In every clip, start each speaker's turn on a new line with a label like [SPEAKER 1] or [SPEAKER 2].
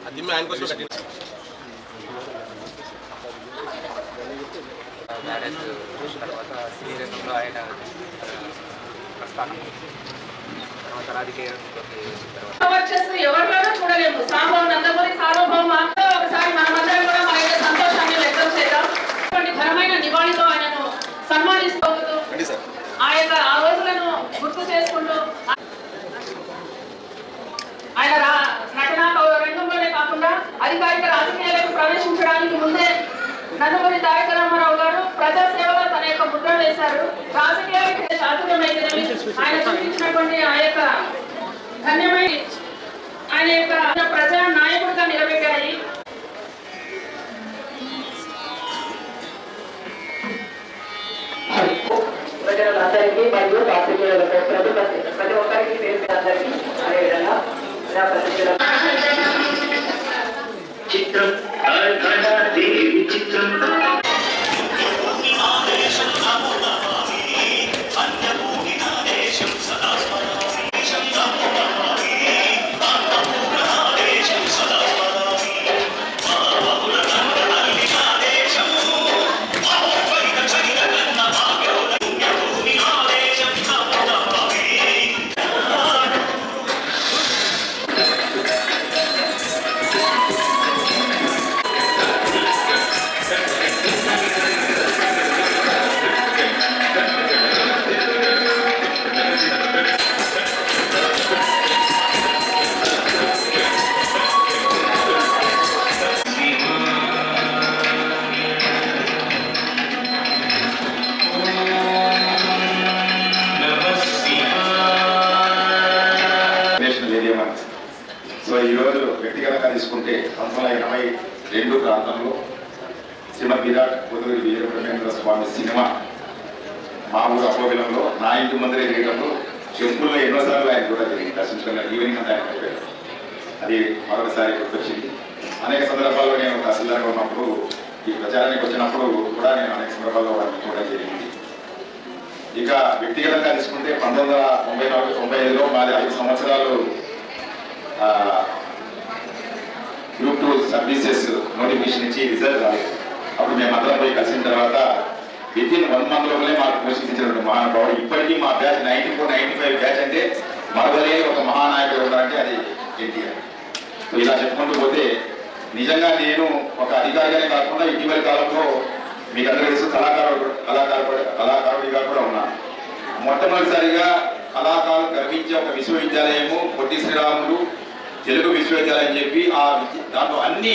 [SPEAKER 1] అది ఆయన కోసం
[SPEAKER 2] తర్వాత శ్రీరంగంలో ఆయన ప్రస్థానం తర్వాత రాజకీయానికి
[SPEAKER 3] ఎవరిలోనూ చూడలేము. నందమూరి సార్వభౌమ ఒకసారి మనమందరం కూడా మన యొక్క సంతోషాన్ని వ్యక్తం చేద్దాం. ఘనమైన నివాళితో ఆయనను సన్మానిస్తూ ఆ రోజులను గుర్తు చేసుకుంటూ ఆయన నటనా రంగంలోనే కాకుండా అధికారిక రాజకీయాలకు ప్రవేశించడానికి ముందే నందమూరి తారక రామారావు గారు ప్రజాసేవలో తన యొక్క ముద్ర వేశారు. రాజకీయాలకు చాతుర్యమైతే ఆయన చూపించినటువంటి ఆ యొక్క ధన్యమైన ఆయన యొక్క ప్రజా నాయకుడిగా నిలబెట్టాయి. ప్రజలందరికీ మరియు పాత్రికేయులకు ప్రతి ఒక్కరికి పేరు అందరికీ అదేవిధంగా చిత్రం చిత్రం
[SPEAKER 4] సో ఈరోజు వ్యక్తిగతంగా తీసుకుంటే 1982 ప్రాంతంలో శ్రీమద్ విరాట్ గోదావరి వీరబ్రహ్మేంద్ర స్వామి సినిమా మా ఊరు అపోవిలంలో నా ఇంటి ముందరే తిరిగేటప్పుడు టెంపుల్లో ఎన్నోసార్లు ఆయన కూడా జరిగింది దర్శించుకున్న ఈవినింగ్ అంతా ఆయన చెప్పారు. అది మరొకసారి గుర్తొచ్చింది. అనేక సందర్భాల్లో నేను తహసీల్దార్గా ఉన్నప్పుడు ఈ ప్రచారానికి వచ్చినప్పుడు కూడా నేను అనేక సందర్భాల్లో వాటిని చూడడం జరిగింది. ఇక వ్యక్తిగతంగా తీసుకుంటే 1994-95లో మాది 5 సంవత్సరాలు గ్రూప్ 2 సర్వీసెస్ నోటిఫికేషన్ ఇచ్చి రిజల్ట్ రాలేదు. అప్పుడు మేమందరం పోయి కలిసిన తర్వాత వితిన్ 1 month లోనే మాకు పోషించినటువంటి మహానుభావుడు ఇప్పటికీ మా బ్యాచ్ 94-95 బ్యాచ్ అంటే మరొకలేని ఒక మహానాయకుడు ఉన్నారంటే అది ఎన్టీఆర్. సో ఇలా చెప్పుకుంటూ పోతే నిజంగా నేను ఒక అధికారిగానే కాకుండా ఇటీవల కాలంలో మీకు అందరూ తెలుసు కళాకారుడిగా కూడా ఉన్నాను. మొట్టమొదటిసారిగా కళాకారులు గర్వించే ఒక విశ్వవిద్యాలయము పొట్టి శ్రీరాములు తెలుగు విశ్వవిద్యాలయం చెప్పి దాంట్లో అన్ని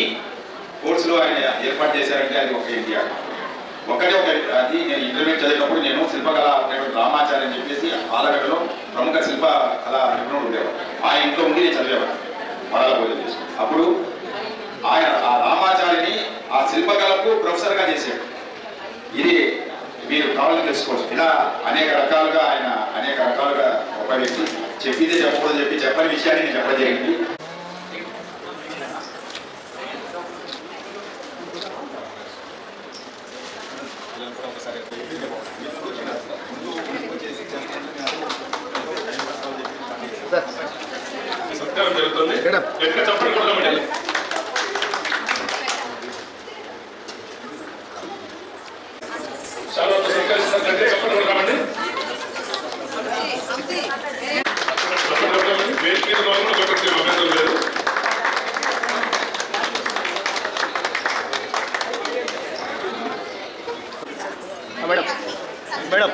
[SPEAKER 4] కోర్సులు ఆయన ఏర్పాటు చేశారంటే అది ఒక ఎన్టీఆర్. అది నేను ఇంటర్మీడియట్ చదివినప్పుడు నేను శిల్పకళ రామాచార్య అని చెప్పేసి ఆలగడ్డలో ప్రముఖ శిల్ప కళా నిపుణుడు ఉండేవాడు. ఆ ఇంట్లో ఉండి నేను చదివేవాడు బాగా భోజనం చేసుకుని. అప్పుడు ఆయన ఆ రామాచార్యని ఆ శిల్పకళకు ప్రొఫెసర్గా చేశాడు. ఇది మీరు కావాలని తెలుసుకోవచ్చు. ఇలా అనేక రకాలుగా ఆయన అనేక రకాలుగా ఒక వ్యక్తి చెప్పితే చెప్పకూడదు చెప్పని విషయాన్ని నేను చెప్పడం జరిగింది.
[SPEAKER 1] సత్కారం జరుగుతుంది. చెప్పండి కూడా చాలా సత్కరిస్తారంటే చెప్పండి కొడతామండి. వేదిక మీద మాత్రం కొట్టచ్చు అభ్యంతరం లేదు.
[SPEAKER 2] మేడం మేడం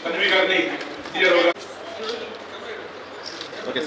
[SPEAKER 1] తన్వి గారిని
[SPEAKER 2] ఓకే